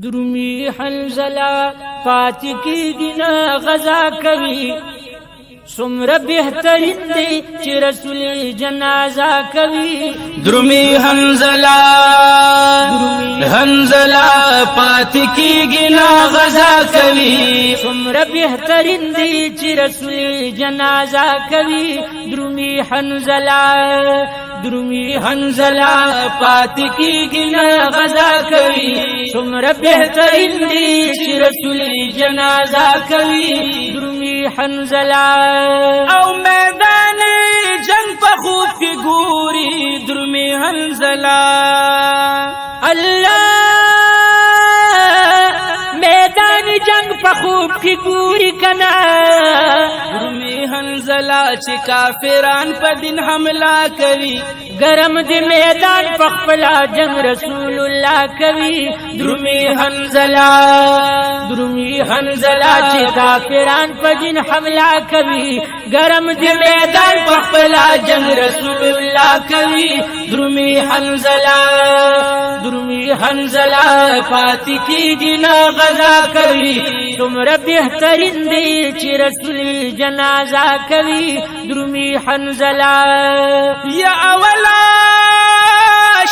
درومی حنزله پاتې کېږي نه غزا کوي څومره بهترین دی چې رسول جنازه کوي درومی حنزله پاتې کېږي نه غزا کوي څومره بهترین دی چې رسول جنازه کوي درومی حنزله پاتې کېږي نه غزا کوي څومره بهترین دی چې رسول جنازه کوي درومی حنزله او میدان جنگ په خوب کې ګوري درومی حنزله الله میدان جنگ په خوب کې ګوري کنا درومی حنزله چې کافران په دین حمله کوي گرم دی میدان په خپل جنگ رسول الله کوي درومی حنزله چې کافران په دین حمله کوي گرم دی میدان په خپل جنگ رسول الله کوي درومی حنزله پاتې کېږي نه غزا کوي څومره بهترین دی چې رسول جنازه کوي درومی حنزله یا اولا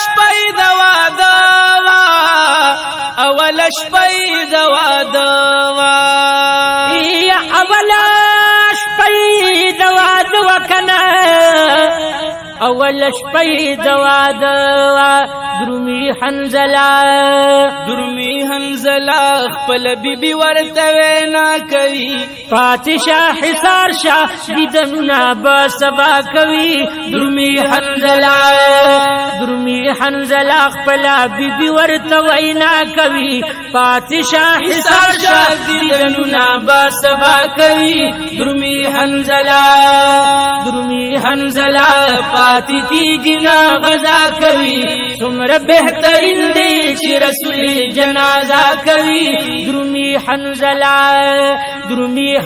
شپې د واده اولا شپې د واده یا اولا شپې د واده وکنه اول شپې د واده درومی حنزله خپل بیبي ورته وینا کوي پاتشاه حصار شاه دیدنونه به سبا کوي درومی حنزله خپل بیبي ورته وینا کوي پاتشاه حصار شاه دیدنونه به سبا کوي درومی حنزله پاتې کېږي نه غزا کوي څومره بهترین دی چې رسول جنازه کوي درومی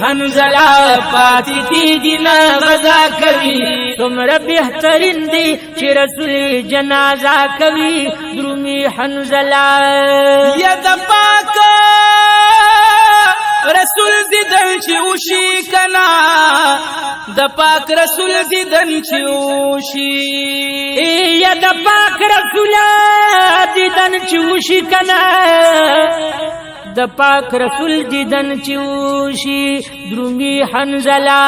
حنزله پاتې کېږي نه غزا کوي څومره بهترین دی چې رسول جنازه کوي درومی حنزله یا د پاک رسول دیدن چې وشي کنا د پاک رسول دیدن چې وشي یا د پاک رسول دیدن چې وشي کنا د پاک رسول دیدن چې وشي درومی حنزله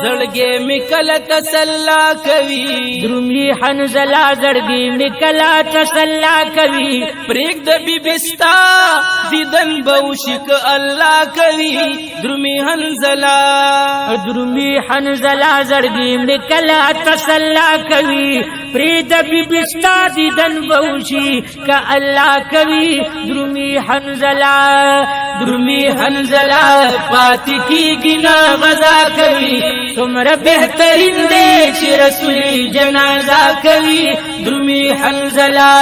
زړګي میکله تسلا کوي درومی حنزله زړګي میکله تسلا کوي پرېګ د بیبستا دیدن بوشک الله کوي درومی حنزله زړګي میکله تسلا کوي پرېګ د بیبستا دیدن بوشي ک الله کوي درومی حنزله پاتې کېږي نه غزا کوي څومره بهترین دی چې رسول جنازه کوي درومی حنزله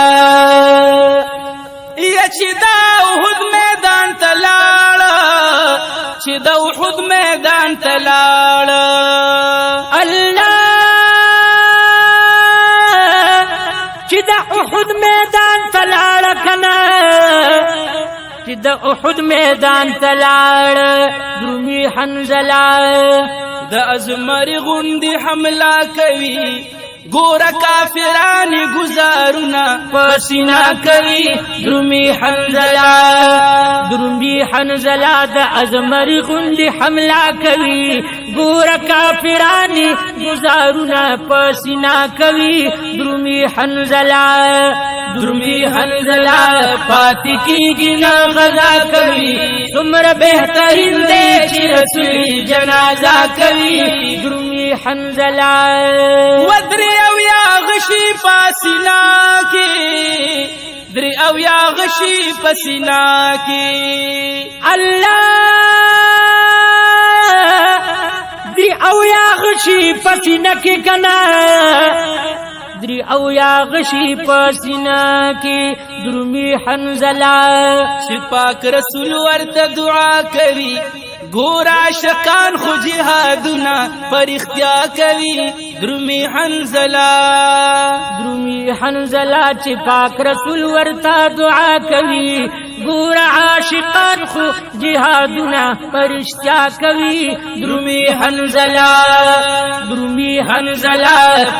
یا چې دا احد میدان ته لاړه الله چې دا احد میدان ته لاړه کنه چې د احد میدان ته لاړه درومی حنزله د ازمر غوندې حمله کوي ګوره کافران گزارونه پسینا کوي درومی حنزله د ازمر غوندې حمله کوي ګوره کافران گزارونه پسینا کوي درومی حنزله پاتې کېږي نه غزا کوي څومره بهترین دی چې رسول جنازه کوي درومی حنزله ودري او یا غشي پاسینا کې دري او یا غشي پسینا کې الله دري او یا غشي پسینا کې کنا دري او یا غشي پسینا کې درومی حنزله شپاک رسول ورته دعا کوي ګورا شکان خو جهادنا پر اختیا کوي درومی حنزله چې پاک رسول ورته دعا کوي ګور عاشقان خو جهادونه پرشتیا کوي درومي حنزله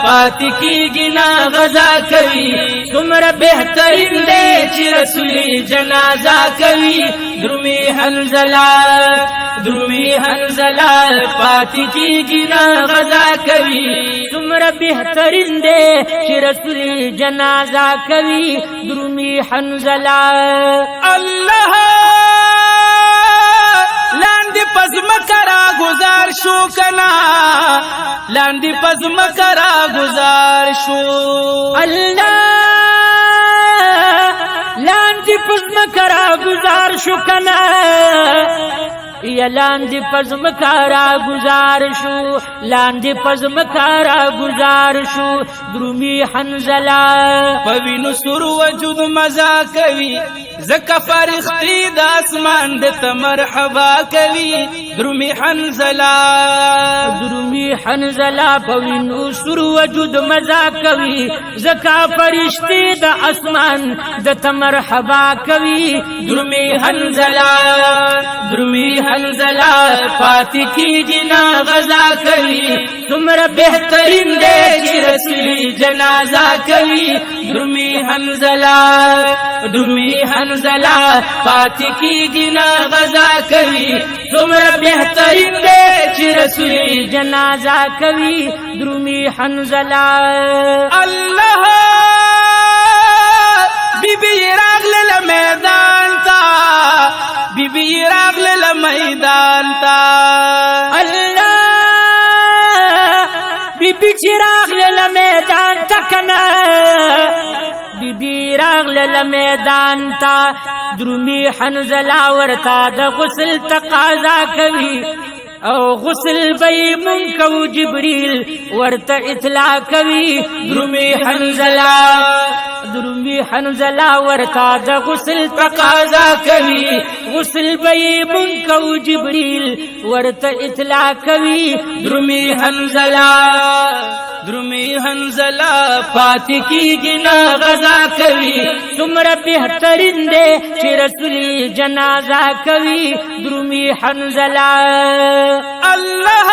پاتې کیږي نا غزا کوي څومره بهترین دی چې رسول جنازه کوي درومي حنزله پاتې کیږي نا غزا کوي څومره بهترین دی چې رسول جنازه کوي درومي حنزله الله لاندې پزمکه را گزار شو کنا لاندې پزمکه را گزار شو الله لاندې پزمکه را گزار شو کنا یا لاندې پزمکه را گزار شو لاندې پزمکه را گزار شو درومي حنزله پوینو سر وجود مزا کوي زکه فرښتې د اسمان د مرحبا کوي درومي حنزله پوینو سر وجود مزا کوي زکه فرښتې د اسمان د مرحبا کوي درومي حنزله پاتې کیږي نا غزا کوي څومره بهترین دی چې رسول جنازه کوي درومي حنزله پاتې کیږي نا غزا کوي څومره بهترین دی چې رسول جنازه کوي درومي حنزله الله بیبي راغله میدان تا بیبي راغله میدان تا الله بیبي چې راغله میدان تا کنا بیبي راغله میدان تا درومي حنزله ورته د غسل تقاضا کوي او غسل بی منکو جبریل ورته اطلاع کوي درومي حنزله ورته د غسل تقاضا کوي غسل بی منکو جبریل ورته اطلاع کوي درومي حنزله پاتې کیږي نا غزا کوي څومره بهترین دی چې رسول جنازه کوي درومي حنزله الله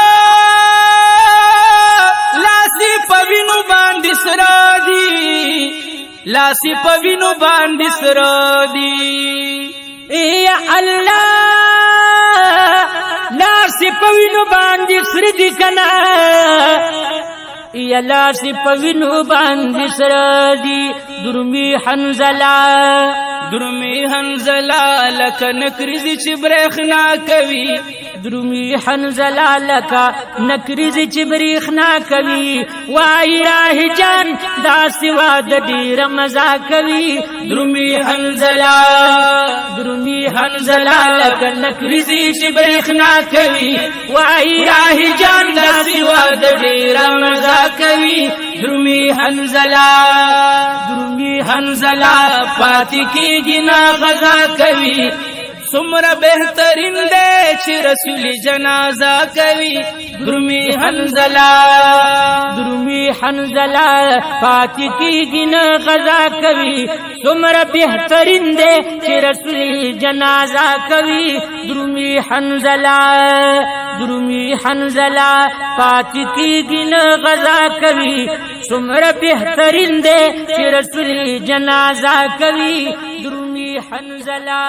لاسی پوینو باندې سرا دی یا الله لاسی پوینو باندې سر دی کنا یا لاسی پوینو باندې سر دی درومي حنزله لکه نکریزی چې برېښنا کوي درومي حنزله لکه نکریزی چې برېښنا کوي وای راه جان دا سوا د ډېره مزه کوي درومي حنزله لکه نکریزی چې برېښنا کوي وای راه جان دا سوا د ډېره مزه کوي درومي حنزله پاتې کیږي نا غزا کوي څومره بهترین دی چې رسول جنازه کوي درومي حنزله پاتې کیږي نا غزا کوي څومره بهترین دی چې رسول جنازه کوي درومي حنزله پاتې کیږي نا غزا کوي څومره بهترین دی چې رسول جنازه کوي درومي حنزله